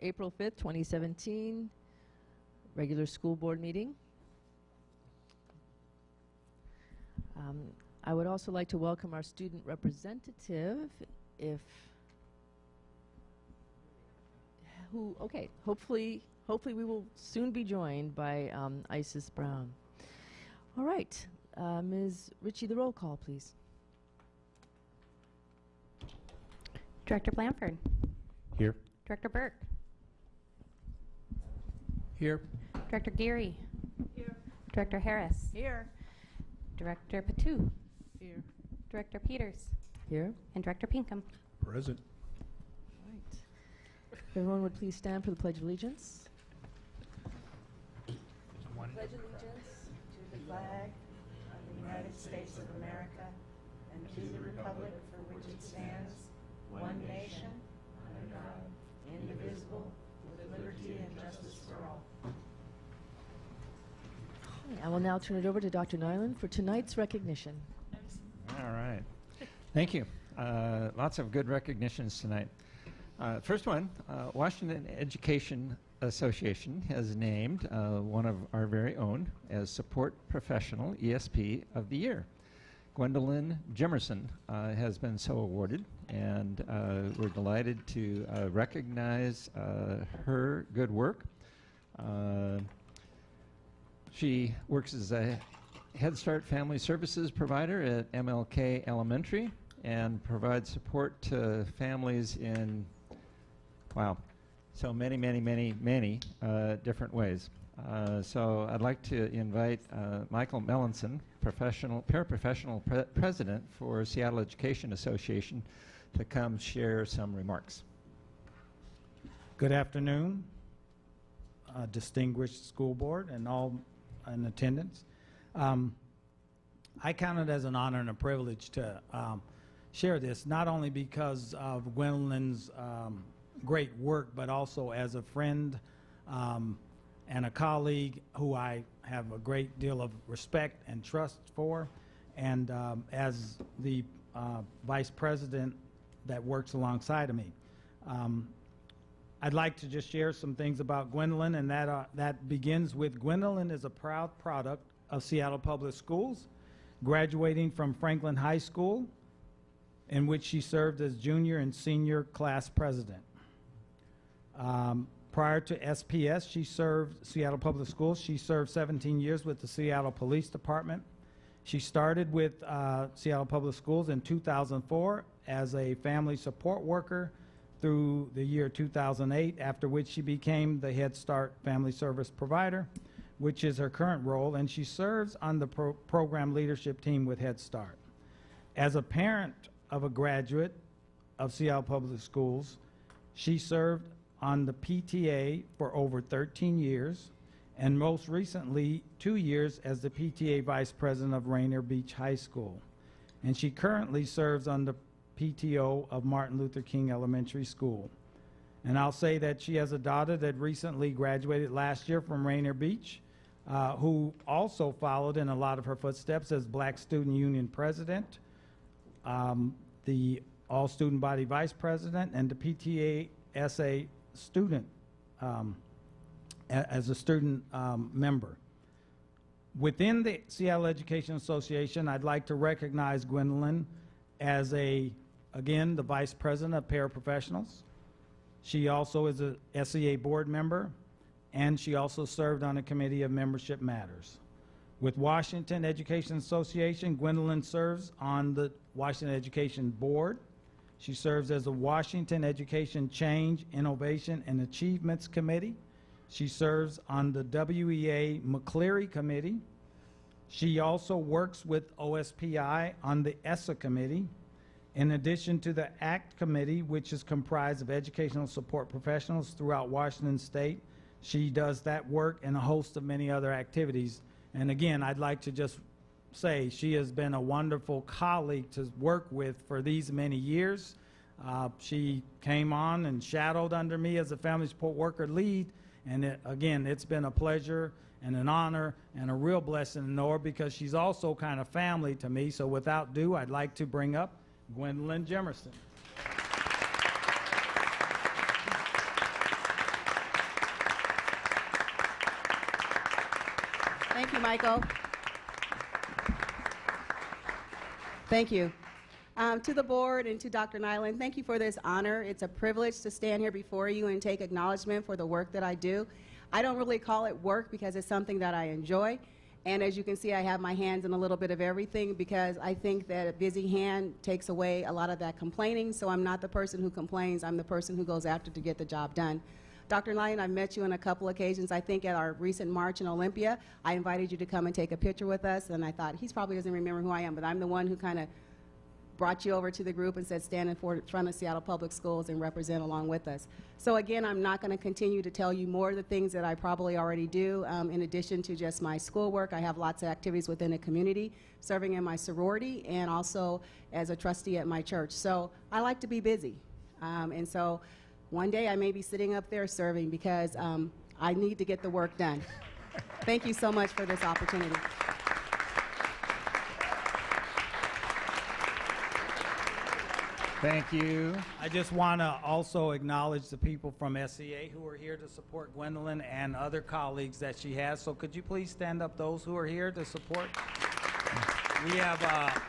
April 5th, 2017, regular school board meeting. I would also like to welcome our student representative, hopefully we will soon be joined by Isis Brown. All right, Ms. Ritchie, the roll call, please. Director Blanford. Here. Director Burke. Here. Director Geary. Here. Director Harris. Here. Director Patu. Here. Director Peters. Here. And Director Pinkham. Present. All right. If everyone would please stand for the Pledge of Allegiance. Pledge allegiance to the flag of the United States of America and to the republic for which it stands, one nation, under God, indivisible, with liberty and justice for all. I will now turn it over to Dr. Nyland for tonight's recognition. All right. Thank you. Lots of good recognitions tonight. First one, Washington Education Association has named one of our very own as Support Professional ESP of the Year. Gwendolyn Jimerson has been so awarded, and we're delighted to recognize her good work. She works as a Head Start Family Services provider at MLK Elementary and provides support to families in, wow, so many different ways. So I'd like to invite Michael Melanson, paraprofessional president for Seattle Education Association, to come share some remarks. Good afternoon, distinguished school board and all in attendance. I count it as an honor and a privilege to share this, not only because of Gwendolyn's great work, but also as a friend and a colleague who I have a great deal of respect and trust for, and as the vice president that works alongside of me. I'd like to just share some things about Gwendolyn, and that begins with Gwendolyn is a proud product of Seattle Public Schools, graduating from Franklin High School, in which she served as junior and senior class president. Prior to SPS, she served Seattle Public Schools. She served 17 years with the Seattle Police Department. She started with Seattle Public Schools in 2004 as a family support worker through the year 2008, after which she became the Head Start Family Service Provider, which is her current role, and she serves on the program leadership team with Head Start. As a parent of a graduate of Seattle Public Schools, she served on the PTA for over 13 years, and most recently 2 years as the PTA Vice President of Rainier Beach High School. And she currently serves on the PTO of Martin Luther King Elementary School. And I'll say that she has a daughter that recently graduated last year from Rainier Beach, who also followed in a lot of her footsteps as Black Student Union President, the All Student Body Vice President, and the PTA SA student, as a student member. Within the Seattle Education Association, I'd like to recognize Gwendolyn as again, the Vice President of Paraprofessionals. She also is a SEA board member, and she also served on a committee of Membership Matters. With Washington Education Association, Gwendolyn serves on the Washington Education Board. She serves as the Washington Education Change, Innovation, and Achievements Committee. She serves on the WEA McCleary Committee. She also works with OSPI on the ESSA Committee, in addition to the ACT Committee, which is comprised of educational support professionals throughout Washington State. She does that work and a host of many other activities. And again, I'd like to just say she has been a wonderful colleague to work with for these many years. She came on and shadowed under me as a family support worker lead, and again, it's been a pleasure and an honor and a real blessing to know her, because she's also kind of family to me. So without ado, I'd like to bring up Gwendolyn Jimerson. Thank you, Michael. Thank you. To the board and to Dr. Nyland, thank you for this honor. It's a privilege to stand here before you and take acknowledgement for the work that I do. I don't really call it work because it's something that I enjoy. And as you can see, I have my hands in a little bit of everything because I think that a busy hand takes away a lot of that complaining. So I'm not the person who complains. I'm the person who goes after to get the job done. Dr. Nyland, I've met you on a couple occasions. I think at our recent march in Olympia, I invited you to come and take a picture with us. And I thought, he probably doesn't remember who I am, but I'm the one who kind of brought you over to the group and said stand in front of Seattle Public Schools and represent along with us. So again, I'm not going to continue to tell you more of the things that I probably already do. In addition to just my schoolwork, I have lots of activities within the community, serving in my sorority and also as a trustee at my church. So I like to be busy. And so one day I may be sitting up there serving because I need to get the work done. Thank you so much for this opportunity. Thank you. I just want to also acknowledge the people from SEA who are here to support Gwendolyn and other colleagues that she has. So could you please stand up those who are here to support? We have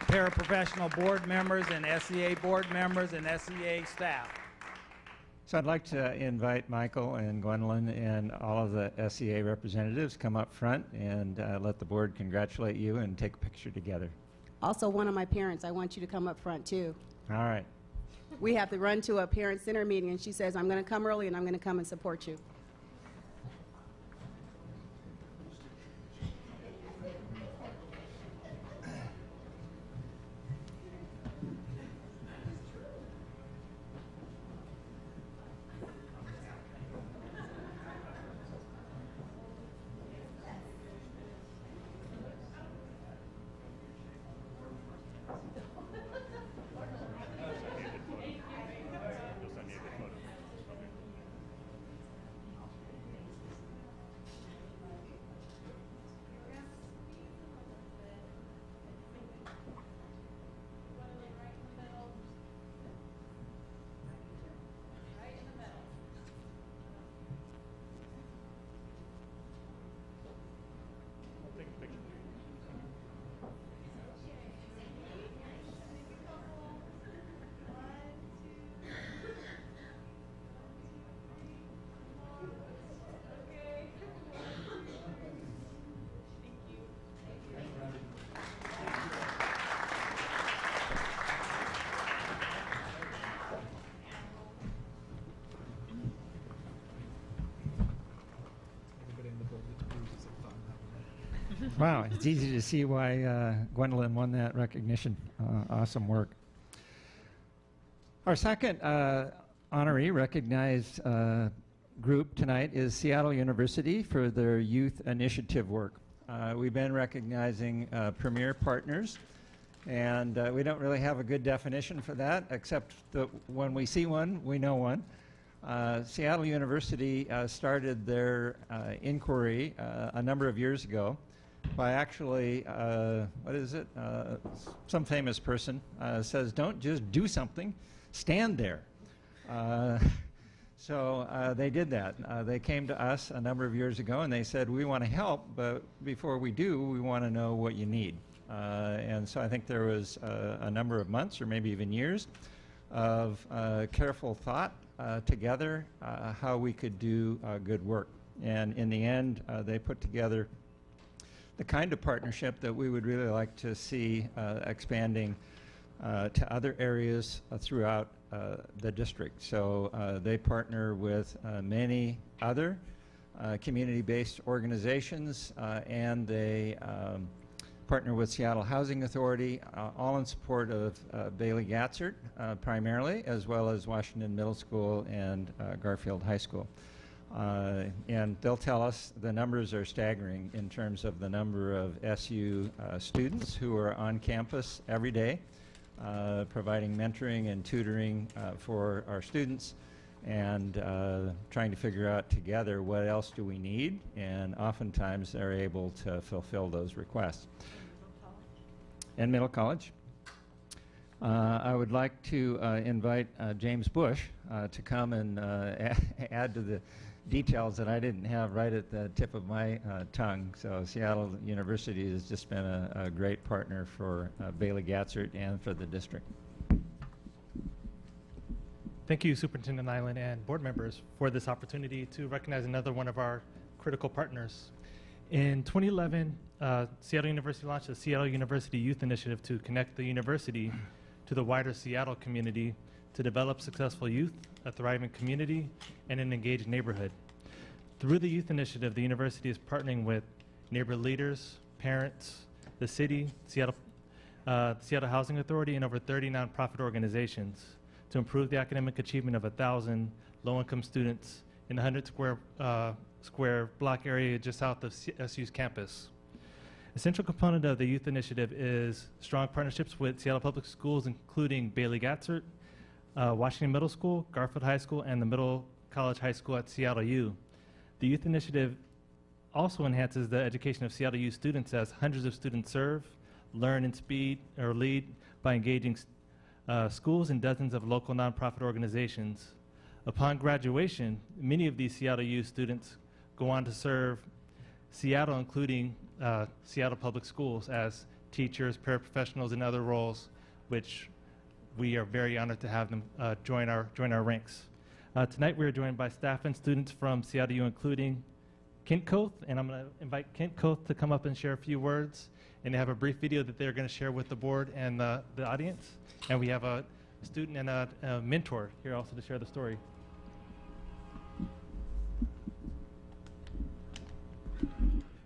paraprofessional board members and SEA board members and SEA staff. So I'd like to invite Michael and Gwendolyn and all of the SEA representatives come up front and let the board congratulate you and take a picture together. Also, one of my parents, I want you to come up front too. All right. We have to run to a parent center meeting, and she says, I'm going to come early and I'm going to come and support you. Wow, it's easy to see why Gwendolyn won that recognition. Awesome work. Our second honoree recognized group tonight is Seattle University for their youth initiative work. We've been recognizing premier partners, and we don't really have a good definition for that, except that when we see one, we know one. Seattle University started their inquiry a number of years ago by actually, some famous person says, don't just do something, stand there. So they did that. They came to us a number of years ago and they said, we want to help, but before we do, we want to know what you need. And so I think there was a number of months or maybe even years of careful thought together how we could do good work. And in the end, they put together the kind of partnership that we would really like to see expanding to other areas throughout the district. So they partner with many other community-based organizations, and they partner with Seattle Housing Authority, all in support of Bailey Gatzert primarily, as well as Washington Middle School and Garfield High School. And they'll tell us the numbers are staggering in terms of the number of SU students who are on campus every day, providing mentoring and tutoring for our students, and trying to figure out together what else do we need, and oftentimes they're able to fulfill those requests. And Middle College. I would like to invite James Bush to come and add to the details that I didn't have right at the tip of my tongue. So Seattle University has just been a great partner for Bailey Gatzert and for the district. Thank you, Superintendent Nyland and board members, for this opportunity to recognize another one of our critical partners. In 2011, Seattle University launched the Seattle University Youth Initiative to connect the university to the wider Seattle community to develop successful youth, a thriving community, and an engaged neighborhood. Through the Youth Initiative, the university is partnering with neighborhood leaders, parents, the city, Seattle Housing Authority, and over 30 nonprofit organizations to improve the academic achievement of 1,000 low-income students in the 100 square block area just south of SU's campus. A central component of the Youth Initiative is strong partnerships with Seattle Public Schools, including Bailey Gatzert, Washington Middle School, Garfield High School, and the Middle College High School at Seattle U. The Youth Initiative also enhances the education of Seattle U students as hundreds of students serve, learn, and lead by engaging schools and dozens of local nonprofit organizations. Upon graduation, many of these Seattle U students go on to serve Seattle, including Seattle Public Schools, as teachers, paraprofessionals, and other roles, which we are very honored to have them join our ranks. Tonight we are joined by staff and students from Seattle U, including Kent Koth, and I'm going to invite Kent Koth to come up and share a few words. And they have a brief video that they're going to share with the board and the audience. And we have a student and a mentor here also to share the story.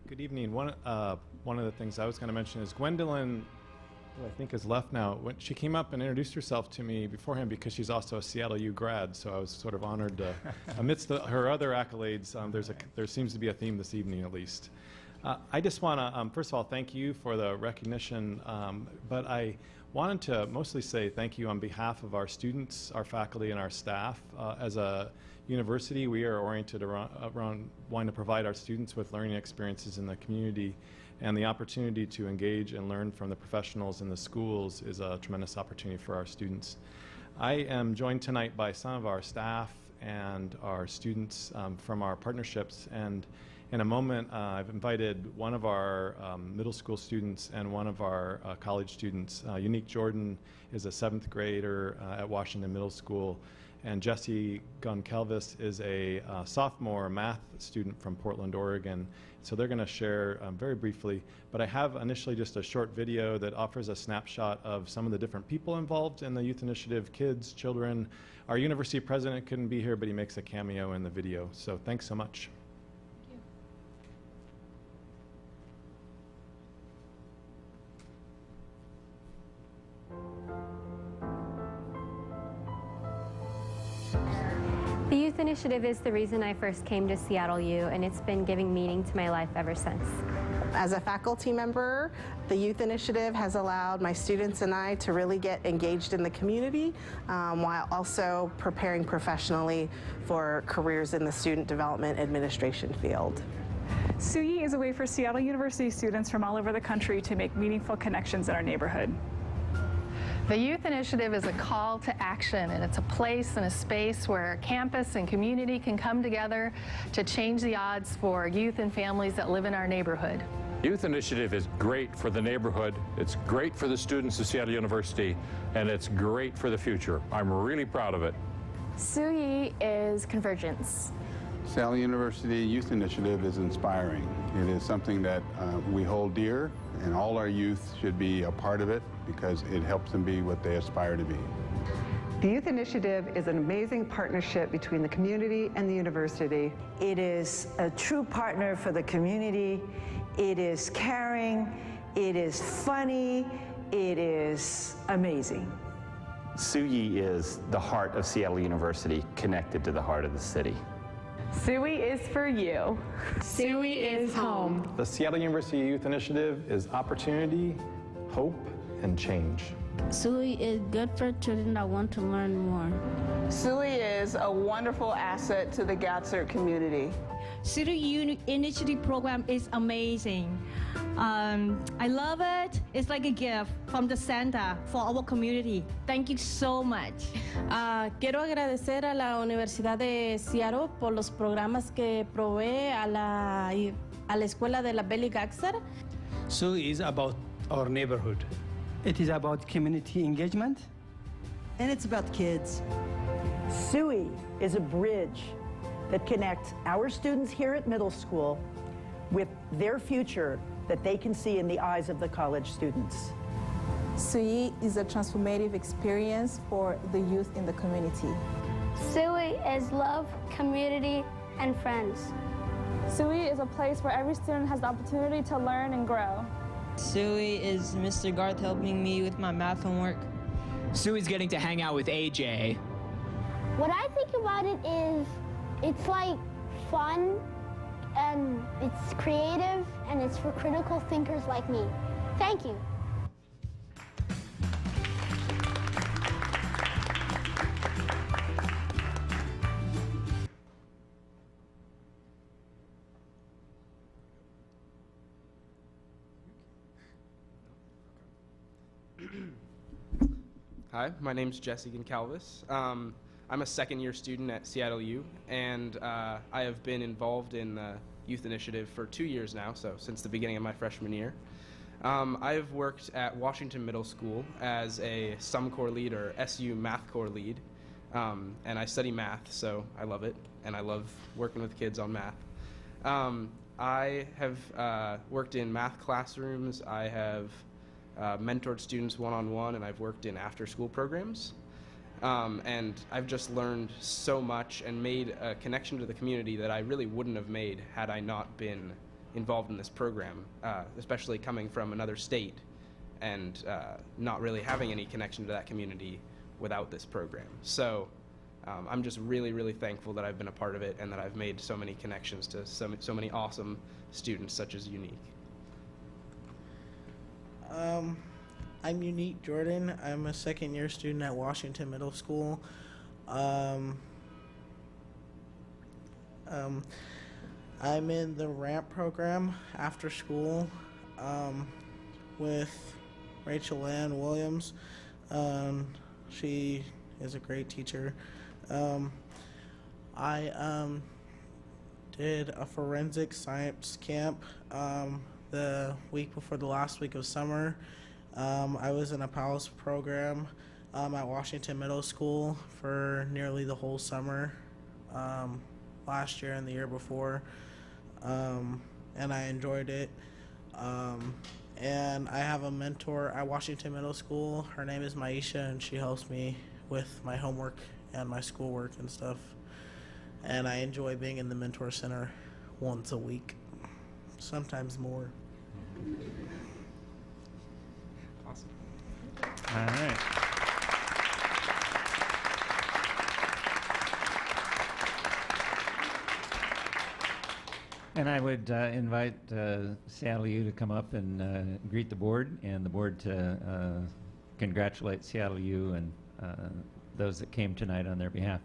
Good evening. One of the things I was going to mention is Gwendolyn, who I think has left now. When she came up and introduced herself to me beforehand because she's also a Seattle U grad, so I was sort of honored to, amidst her other accolades, there seems to be a theme this evening at least. I just want to, first of all, thank you for the recognition, but I wanted to mostly say thank you on behalf of our students, our faculty, and our staff. As a university, we are oriented around wanting to provide our students with learning experiences in the community, and the opportunity to engage and learn from the professionals in the schools is a tremendous opportunity for our students. I am joined tonight by some of our staff and our students from our partnerships, and in a moment, I've invited one of our middle school students and one of our college students. Unique Jordan is a 7th grader at Washington Middle School, and Jesse Goncalves is a sophomore math student from Portland, Oregon. So they're going to share very briefly, but I have initially just a short video that offers a snapshot of some of the different people involved in the Youth Initiative, kids, children. Our university president couldn't be here, but he makes a cameo in the video. So thanks so much. The Youth Initiative is the reason I first came to Seattle U, and it's been giving meaning to my life ever since. As a faculty member, the Youth Initiative has allowed my students and I to really get engaged in the community while also preparing professionally for careers in the student development administration field. SUYI is a way for Seattle University students from all over the country to make meaningful connections in our neighborhood. The Youth Initiative is a call to action, and it's a place and a space where campus and community can come together to change the odds for youth and families that live in our neighborhood. Youth Initiative is great for the neighborhood, it's great for the students of Seattle University, and it's great for the future. I'm really proud of it. SUYI is convergence. Seattle University Youth Initiative is inspiring. It is something that we hold dear, and all our youth should be a part of it because it helps them be what they aspire to be. The Youth Initiative is an amazing partnership between the community and the university. It is a true partner for the community. It is caring, it is funny, it is amazing. SUYI is the heart of Seattle University, connected to the heart of the city. SUYI is for you. SUYI is home. The Seattle University Youth Initiative is opportunity, hope, and change. SUYI is good for children that want to learn more. SUYI is a wonderful asset to the Gatzert community. Seattle U Initiative program is amazing. I love it. It's like a gift from the Santa for our community. Thank you so much. Quiero agradecer a la Universidad de Seattle por los programas que provee a la Escuela de la Belly Gaxer. SUI is about our neighborhood. It is about community engagement. And it's about kids. SUI is a bridge that connects our students here at middle school with their future that they can see in the eyes of the college students. SUI is a transformative experience for the youth in the community. SUI is love, community, and friends. SUI is a place where every student has the opportunity to learn and grow. SUI is Mr. Garth helping me with my math homework. SUI's getting to hang out with AJ. What I think about it is it's like fun, and it's creative, and it's for critical thinkers like me. Thank you. Hi, my name's Jesse Goncalves. I'm a second-year student at Seattle U, and I have been involved in the Youth Initiative for 2 years now, so since the beginning of my freshman year. I have worked at Washington Middle School as a SUM Corps lead, or SU Math Corps lead, and I study math, so I love it, and I love working with kids on math. I have worked in math classrooms, I have mentored students one-on-one, and I've worked in after-school programs. And I've just learned so much and made a connection to the community that I really wouldn't have made had I not been involved in this program, especially coming from another state and not really having any connection to that community without this program. So I'm just really, really thankful that I've been a part of it and that I've made so many connections to so many awesome students such as Unique. I'm Unique Jordan. I'm a second-year student at Washington Middle School. I'm in the RAMP program after school with Rachel Ann Williams. She is a great teacher. I did a forensic science camp the week before the last week of summer. I was in a PALS program at Washington Middle School for nearly the whole summer last year and the year before, and I enjoyed it. And I have a mentor at Washington Middle School. Her name is Maisha, and she helps me with my homework and my schoolwork and stuff. And I enjoy being in the Mentor Center once a week, sometimes more. Awesome. All right. And I would invite Seattle U to come up and greet the board, and the board to congratulate Seattle U and those that came tonight on their behalf.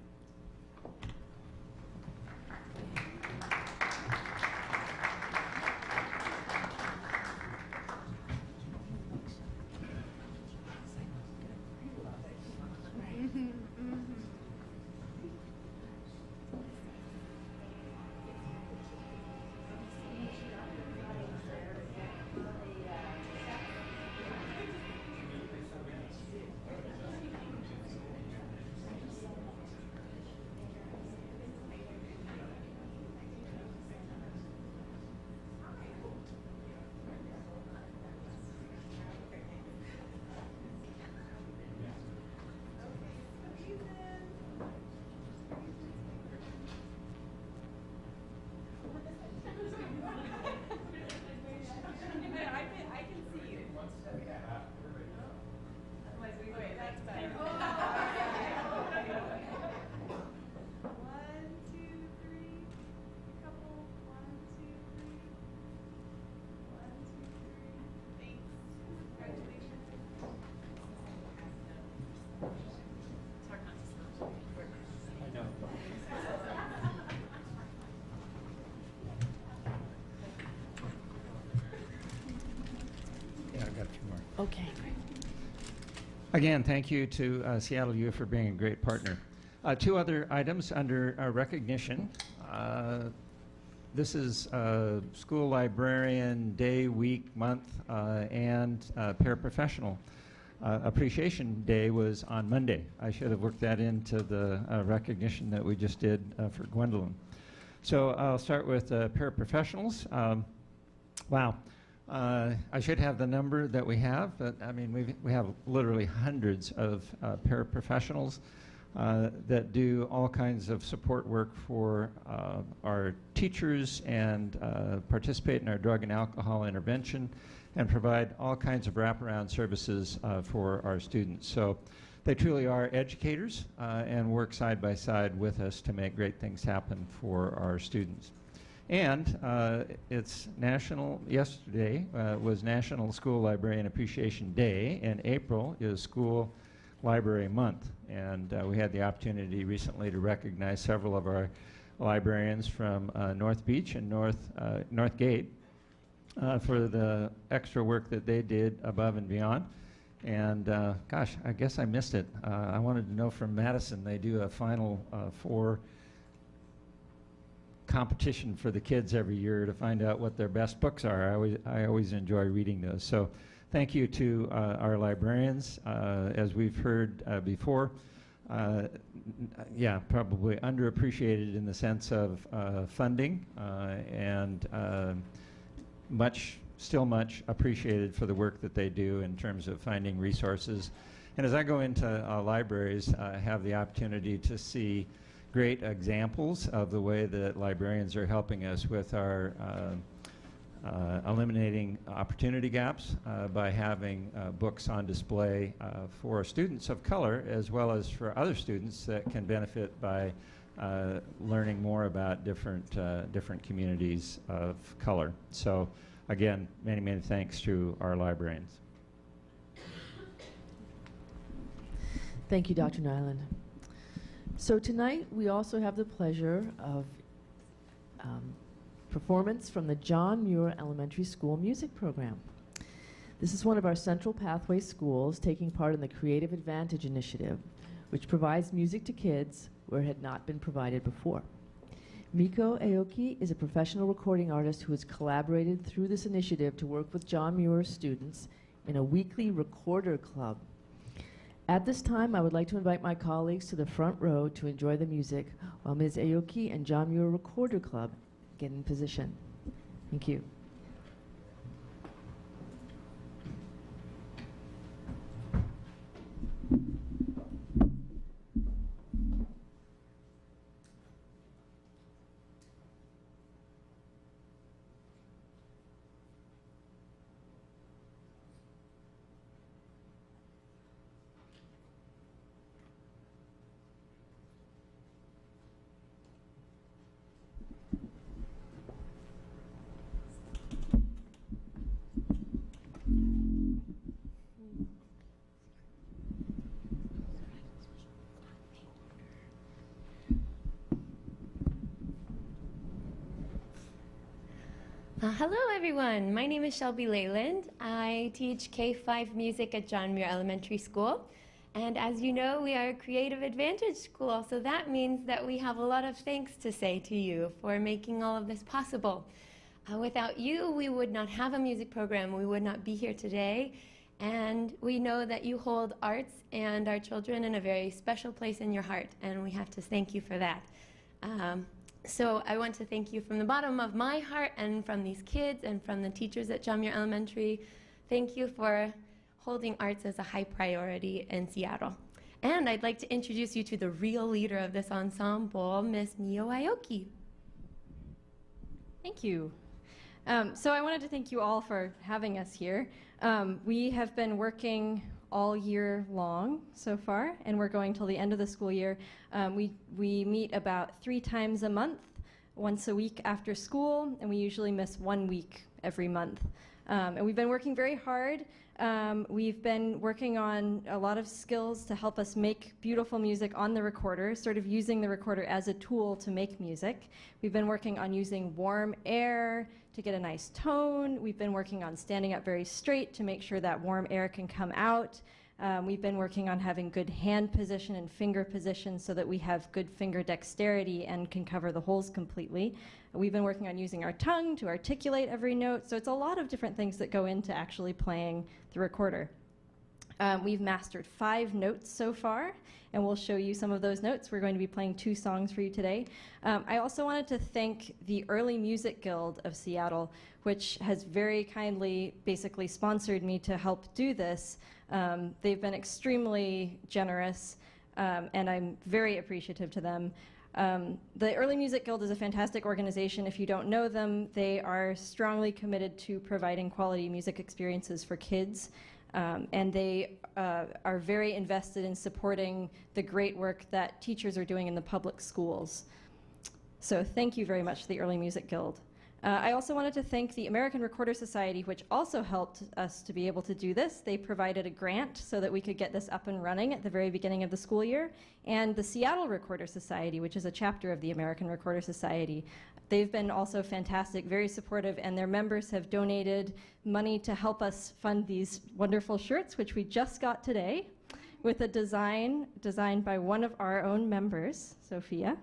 Okay. Again, thank you to Seattle U for being a great partner. Two other items under recognition. This is School Librarian Day, Week, Month, and Paraprofessional Appreciation Day was on Monday. I should have worked that into the recognition that we just did for Gwendolyn. So I'll start with paraprofessionals. Wow. I should have the number that we have, but I mean, we have literally hundreds of paraprofessionals that do all kinds of support work for our teachers and participate in our drug and alcohol intervention and provide all kinds of wraparound services for our students. So they truly are educators and work side by side with us to make great things happen for our students. And it's yesterday was National School Librarian Appreciation Day, and April is School Library Month. And we had the opportunity recently to recognize several of our librarians from North Beach and North Gate for the extra work that they did above and beyond. And gosh, I guess I missed it. I wanted to know from Madison, they do a Final Four competition for the kids every year to find out what their best books are. I always enjoy reading those. So thank you to our librarians. As we've heard before, yeah, probably underappreciated in the sense of funding and still much appreciated for the work that they do in terms of finding resources. And as I go into libraries, I have the opportunity to see great examples of the way that librarians are helping us with our eliminating opportunity gaps by having books on display for students of color as well as for other students that can benefit by learning more about different communities of color. So again, many, many thanks to our librarians. Thank you, Dr. Nyland. So tonight we also have the pleasure of performance from the John Muir Elementary School music program. This is one of our Central Pathway schools taking part in the Creative Advantage Initiative, which provides music to kids where it had not been provided before. Miko Aoki is a professional recording artist who has collaborated through this initiative to work with John Muir students in a weekly recorder club. At this time, I would like to invite my colleagues to the front row to enjoy the music while Ms. Aoki and John Muir Recorder Club get in position. Thank you. Hello everyone, my name is Shelby Leyland. I teach K-5 music at John Muir Elementary School. And as you know, we are a Creative Advantage school, so that means that we have a lot of thanks to say to you for making all of this possible. Without you, we would not have a music program, we would not be here today, and we know that you hold arts and our children in a very special place in your heart, and we have to thank you for that. So I want to thank you from the bottom of my heart and from these kids and from the teachers at John Muir Elementary. Thank you for holding arts as a high priority in Seattle. And I'd like to introduce you to the real leader of this ensemble, Miss Mio Aoki. Thank you. So I wanted to thank you all for having us here. We have been working all year long so far, and we're going till the end of the school year. We meet about 3 times a month, once a week after school, and we usually miss 1 week every month. And we've been working very hard. We've been working on a lot of skills to help us make beautiful music on the recorder, sort of using the recorder as a tool to make music. We've been working on using warm air to get a nice tone. We've been working on standing up very straight to make sure that warm air can come out. We've been working on having good hand position and finger position so that we have good finger dexterity and can cover the holes completely. We've been working on using our tongue to articulate every note. So it's a lot of different things that go into actually playing the recorder. We've mastered 5 notes so far, and we'll show you some of those notes. We're going to be playing 2 songs for you today. I also wanted to thank the Early Music Guild of Seattle, which has very kindly basically sponsored me to help do this. They've been extremely generous, and I'm very appreciative to them. The Early Music Guild is a fantastic organization. If you don't know them, they are strongly committed to providing quality music experiences for kids. And they are very invested in supporting the great work that teachers are doing in the public schools. So thank you very much to the Early Music Guild. I also wanted to thank the American Recorder Society, which also helped us to be able to do this. They provided a grant so that we could get this up and running at the very beginning of the school year. And the Seattle Recorder Society, which is a chapter of the American Recorder Society, they've been also fantastic, very supportive, and their members have donated money to help us fund these wonderful shirts, which we just got today, with a design designed by one of our own members, Sophia.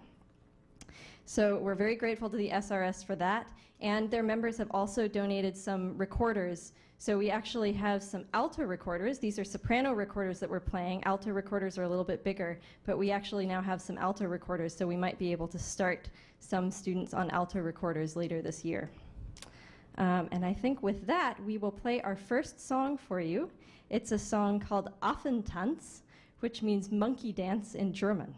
So we're very grateful to the SRS for that. And their members have also donated some recorders. So we actually have some alto recorders. These are soprano recorders that we're playing. Alto recorders are a little bit bigger, but we actually now have some alto recorders, so we might be able to start some students on alto recorders later this year. And I think with that, we will play our first song for you. It's a song called Affentanz, which means monkey dance in German.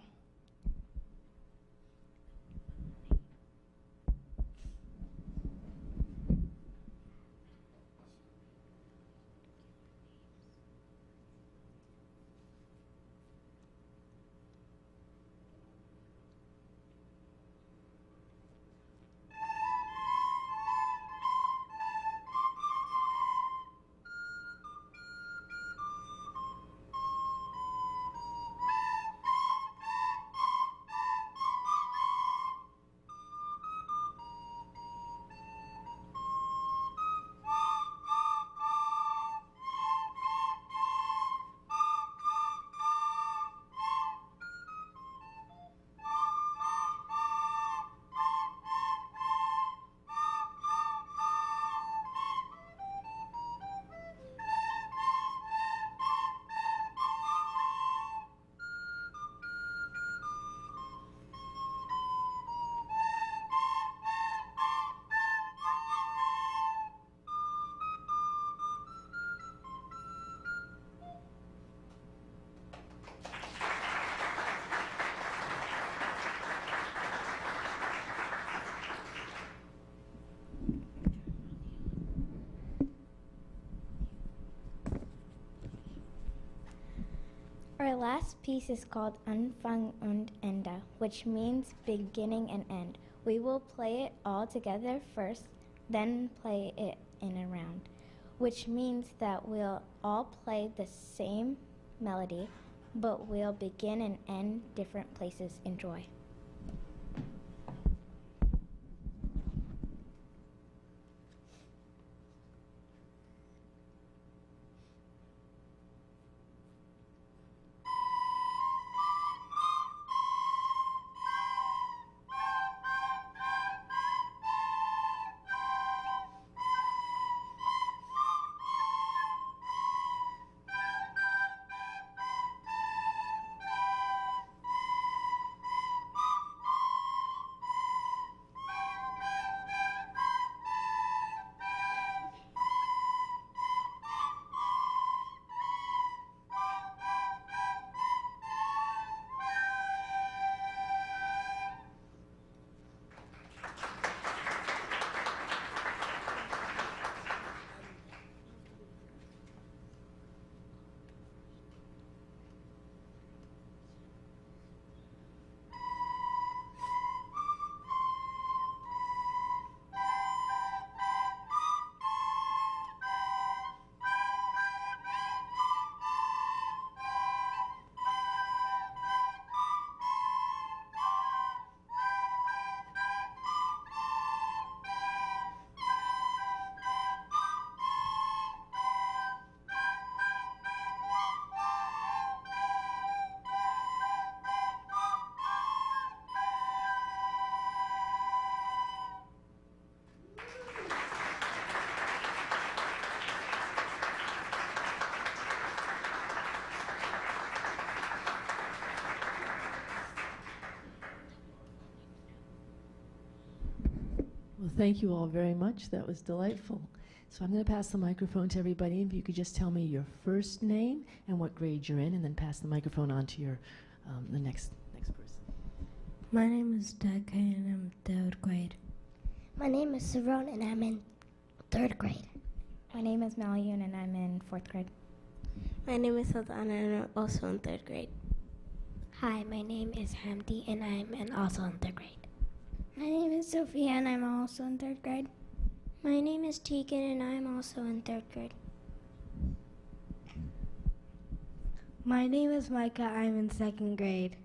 Our last piece is called Anfang und Ende, which means beginning and end. We will play it all together first, then play it in a round, which means that we'll all play the same melody, but we'll begin and end different places. Enjoy. Well, thank you all very much. That was delightful. So I'm going to pass the microphone to everybody. If you could just tell me your first name and what grade you're in, and then pass the microphone on to your the next person. My name is Decca and I'm third grade. My name is Saron and I'm in 3rd grade. My name is Malyun and I'm in 4th grade. My name is Sultana and I'm also in 3rd grade. Hi, my name is Hamdi and I'm also in 3rd grade. My name is Sophia and I'm also in 3rd grade. My name is Tegan and I'm also in 3rd grade. My name is Micah, I'm in 2nd grade.